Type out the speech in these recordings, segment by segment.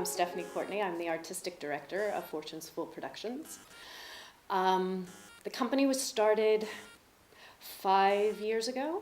I'm Stephanie Courtney. I'm the artistic director of FortunesFoolProductions. The company was started 5 years ago.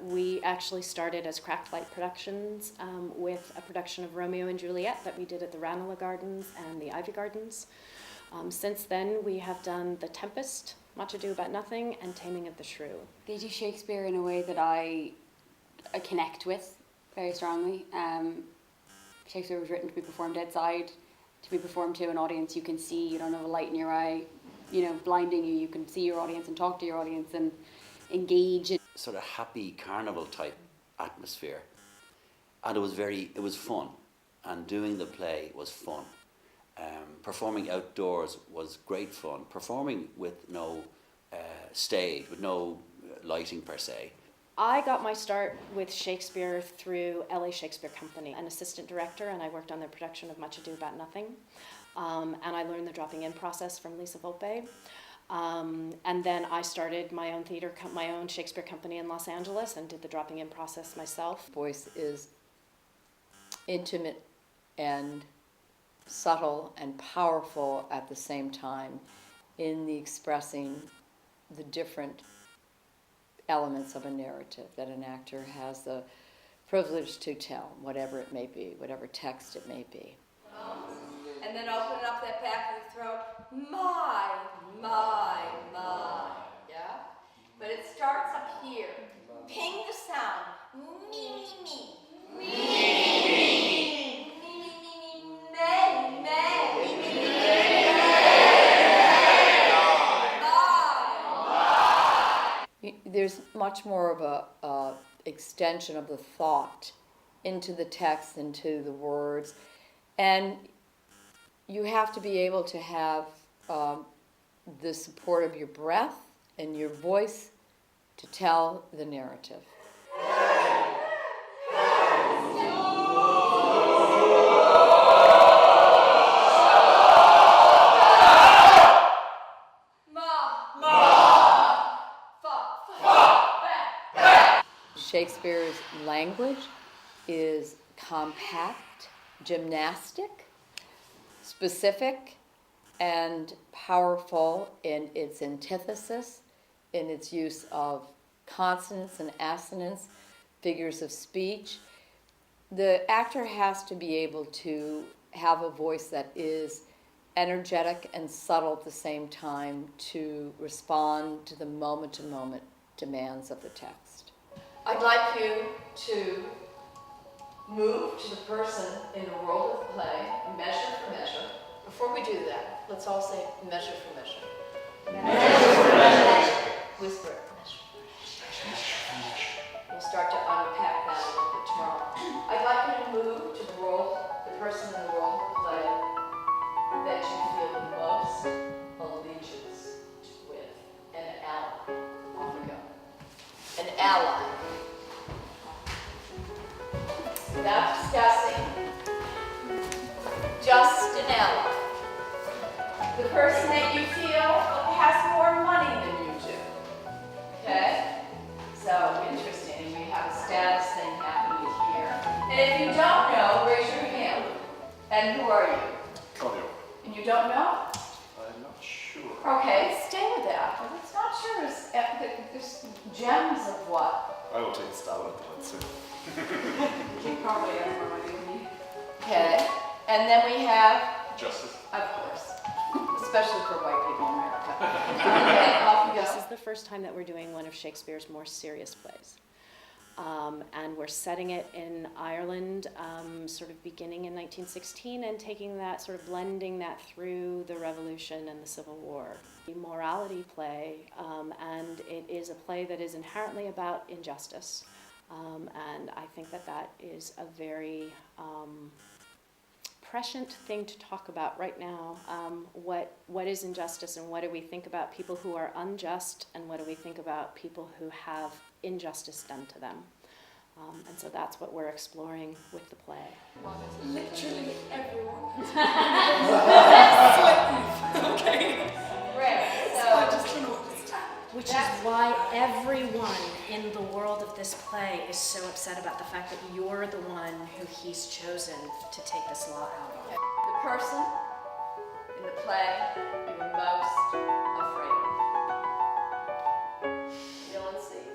We actually started as Cracked Light Productions with a production of Romeo and Juliet that we did at the Ranelagh Gardens and the Ivy Gardens. Since then, we have done The Tempest, Much Ado About Nothing, and Taming of the Shrew. They do Shakespeare in a way that I connect with very strongly. Shakespeare was written to be performed outside, to be performed to an audience you can see. You don't have a light in your eye, blinding you. You can see your audience and talk to your audience and engage. Sort of happy carnival type atmosphere, and it was fun, and doing the play was fun. Performing outdoors was great fun. Performing with no stage, with no lighting per se. I got my start with Shakespeare through LA Shakespeare Company, an assistant director, and I worked on their production of Much Ado About Nothing. And I learned the dropping in process from Lisa Volpe. And then I started my own my own Shakespeare company in Los Angeles and did the dropping in process myself. Voice is intimate and subtle and powerful at the same time in the expressing the different elements of a narrative that an actor has the privilege to tell, whatever it may be, whatever text it may be. And then open up that back of the throat, my, yeah? But it starts up here. Ping the sound, me, me, There's much more of a extension of the thought into the text, into the words, and you have to be able to have the support of your breath and your voice to tell the narrative. Shakespeare's language is compact, gymnastic, specific, and powerful in its antithesis, in its use of consonants and assonants, figures of speech. The actor has to be able to have a voice that is energetic and subtle at the same time to respond to the moment-to-moment demands of the text. I'd like you to move to the person in the world of the play, measure for measure. Before we do that, let's all say measure for measure. Measure for measure. Whisper it. We'll start to unpack that a little bit tomorrow. I'd like you to move to the world, the person in the world of the play that you feel the most allegiance with. An ally. Off we go. An ally. Without discussing, just an ally. The person that you feel has more money than you do. Okay? So, interesting. We have a status thing happening here. And if you don't know, raise your hand. And who are you? Claudio. And you don't know? I'm not sure. Okay, stay with that. But it's not sure. There's gems of what? I will take a stab at it, let's see. You probably have more money than me. Okay. And then we have Justice. Of course. Especially for white people in America. Okay, off we go. This is the first time that we're doing one of Shakespeare's more serious plays. And we're setting it in Ireland, sort of beginning in 1916 and taking that, sort of blending that through the Revolution and the Civil War. A morality play, and it is a play that is inherently about injustice. And I think that that is a very prescient thing to talk about right now. What is injustice, and what do we think about people who are unjust, and what do we think about people who have injustice done to them? And so that's what we're exploring with the play. Literally everyone. Okay. Right. So, I just don't know what to start. We Which is why everyone in the world of this play is so upset about the fact that you're the one who he's chosen to take this law out on. The person in the play you were most afraid of. Feel and see.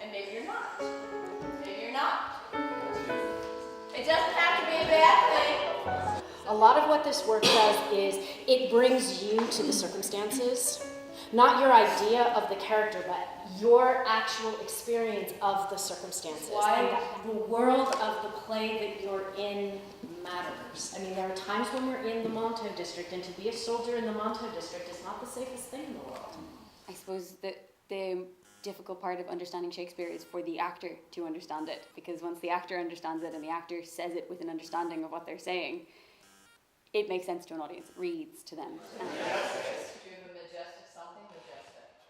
And maybe you're not. Maybe you're not. It doesn't have to be a bad thing. A lot of what this work does is it brings you to the circumstances, not your idea of the character, but your actual experience of the circumstances. And the world of the play that you're in matters. I mean, there are times when we're in the Mallow district, and to be a soldier in the Mallow district is not the safest thing in the world. I suppose that the difficult part of understanding Shakespeare is for the actor to understand it, because once the actor understands it and the actor says it with an understanding of what they're saying, it makes sense to an audience. It reads to them. Do you have a majestic something?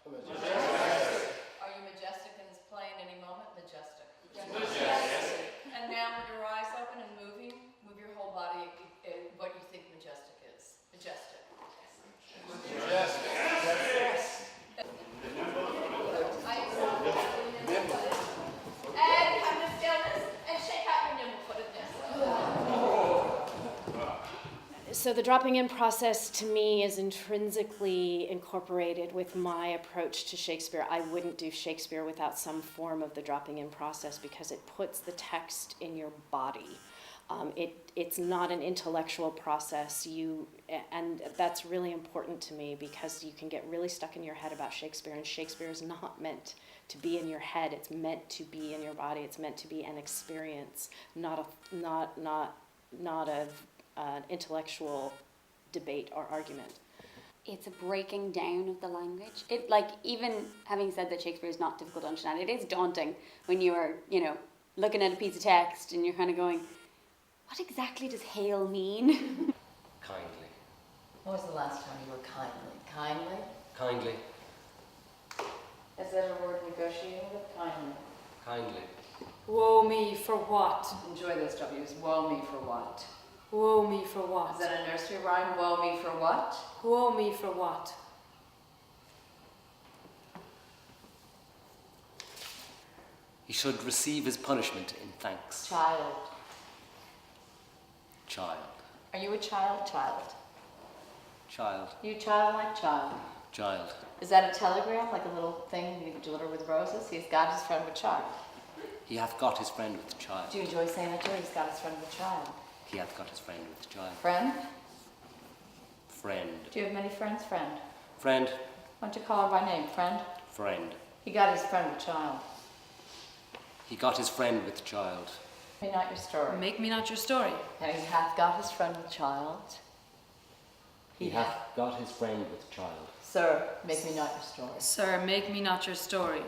Majestic. Are you majestic in this play in any moment? Majestic. Majestic. And now with your eyes open and moving, move your whole body in what you think majestic is. Majestic. Majestic. And come to stillness and shake out your nimble-footedness. So the dropping in process to me is intrinsically incorporated with my approach to Shakespeare. I wouldn't do Shakespeare without some form of the dropping in process because it puts the text in your body. It's not an intellectual process. And that's really important to me because you can get really stuck in your head about Shakespeare, and Shakespeare is not meant to be in your head. It's meant to be in your body. It's meant to be an experience, not an intellectual debate or argument. It's a breaking down of the language. It, like, even having said that Shakespeare is not difficult to understand, it is daunting when you're, looking at a piece of text and you're kind of going, what exactly does hail mean? Kindly. When was the last time you were kindly? Kindly? Kindly. Is that a word negotiating with? Kindly. Kindly. Woe me for what? Enjoy those W's. Woe me for what? Woe me for what? Is that a nursery rhyme? Woe me for what? Woe me for what? He should receive his punishment in thanks. Child. Child. Are you a child? Child. Child. You childlike child. Child. Is that a telegram, like a little thing you deliver with roses? He's got his friend with child. He hath got his friend with child. Do you enjoy saying that too? He's got his friend with child. He hath got his friend with child. Friend? Friend. Do you have many friends? Friend. Friend. Why don't you call her by name? Friend? Friend. He got his friend with child. He got his friend with child. Make me not your story. Make me not your story. Now he hath got his friend with child. He hath got his friend with child. Sir, make me not your story. Sir, make me not your story.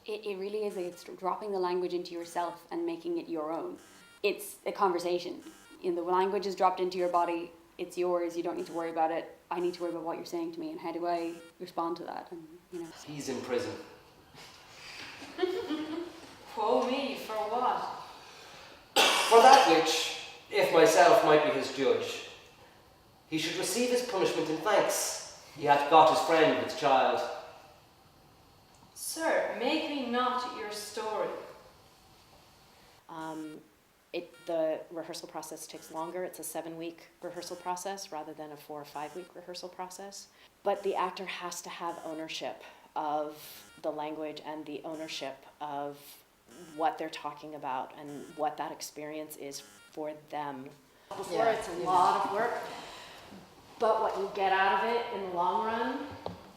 It really is. It's dropping the language into yourself and making it your own. It's a conversation. The language is dropped into your body. It's yours. You don't need to worry about it. I need to worry about what you're saying to me and how do I respond to that. And He's in prison. Woe me for what? For that which, if myself might be his judge, he should receive his punishment in thanks. He hath got his friend with child. Sir, make me not your story. The rehearsal process takes longer. It's a 7-week rehearsal process rather than a 4 or 5-week rehearsal process. But the actor has to have ownership of the language and the ownership of what they're talking about and what that experience is for them. Before it's a lot of work, but what you get out of it in the long run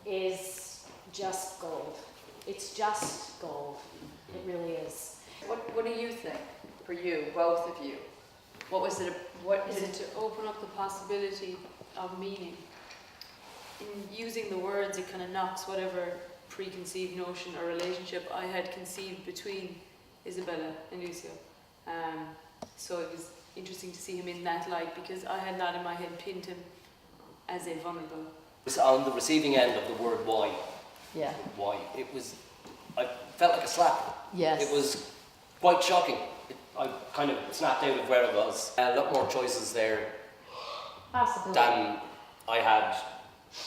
is just gold. It's just gold. It really is. What do you think? For you, both of you, what was it? What Is it to open up the possibility of meaning? In using the words, it kind of knocks whatever preconceived notion or relationship I had conceived between Isabella and Lucio. So it was interesting to see him in that light because I had not in my head pinned him as a vulnerable. It was on the receiving end of the word why. Yeah. Why. I felt like a slap. Yes. It was quite shocking. I kind of snapped out of where it was. A lot more choices there Possibly. than I had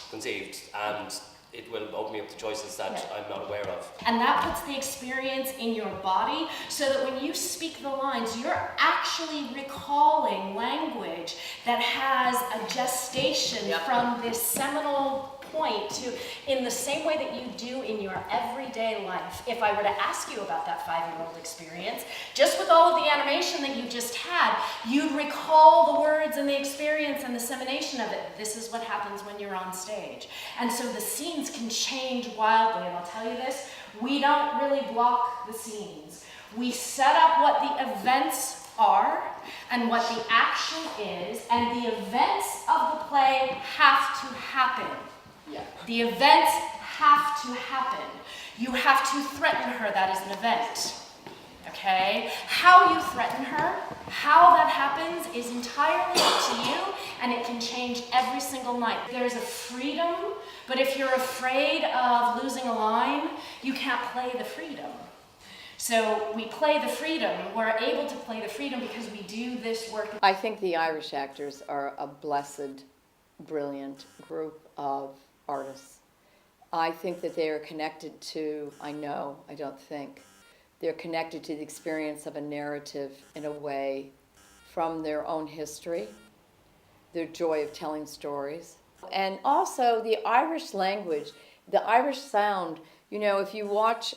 conceived, and it will open me up to choices that I'm not aware of. And that puts the experience in your body so that when you speak the lines, you're actually recalling language that has a gestation from this seminal point to, in the same way that you do in your everyday life. If I were to ask you about that 5-year-old experience, just with all of the animation that you just had, you'd recall the words and the experience and the semination of it. This is what happens when you're on stage. And so the scenes can change wildly, and I'll tell you this, we don't really block the scenes. We set up what the events are and what the action is, and the events of the play have to happen. The events have to happen. You have to threaten her, that is an event. Okay? How you threaten her, how that happens is entirely up to you, and it can change every single night. There's a freedom, but if you're afraid of losing a line, you can't play the freedom. So we play the freedom. We're able to play the freedom because we do this work. I think the Irish actors are a blessed, brilliant group of artists. I think that they are connected to, they're connected to the experience of a narrative in a way from their own history, their joy of telling stories, and also the Irish language, the Irish sound. You know, if you watch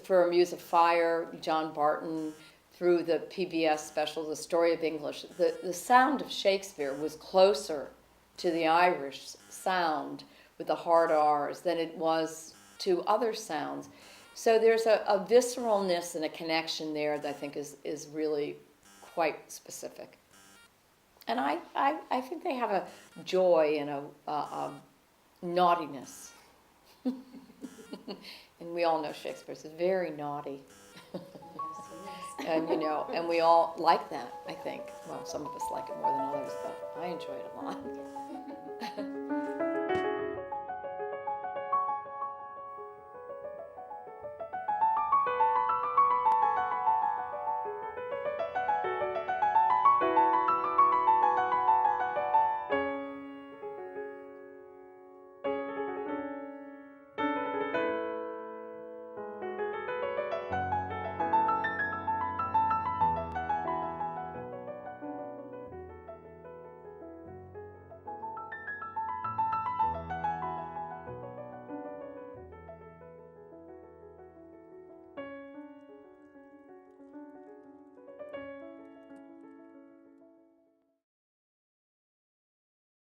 for Muse of Fire, John Barton, through the PBS special, The Story of English, the sound of Shakespeare was closer to the Irish sound with the hard R's than it was to other sounds. So there's a visceralness and a connection there that I think is really quite specific. And I think they have a joy and a naughtiness. And we all know Shakespeare's very naughty. And and we all like that, I think. Well, some of us like it more than others, but I enjoy it a lot.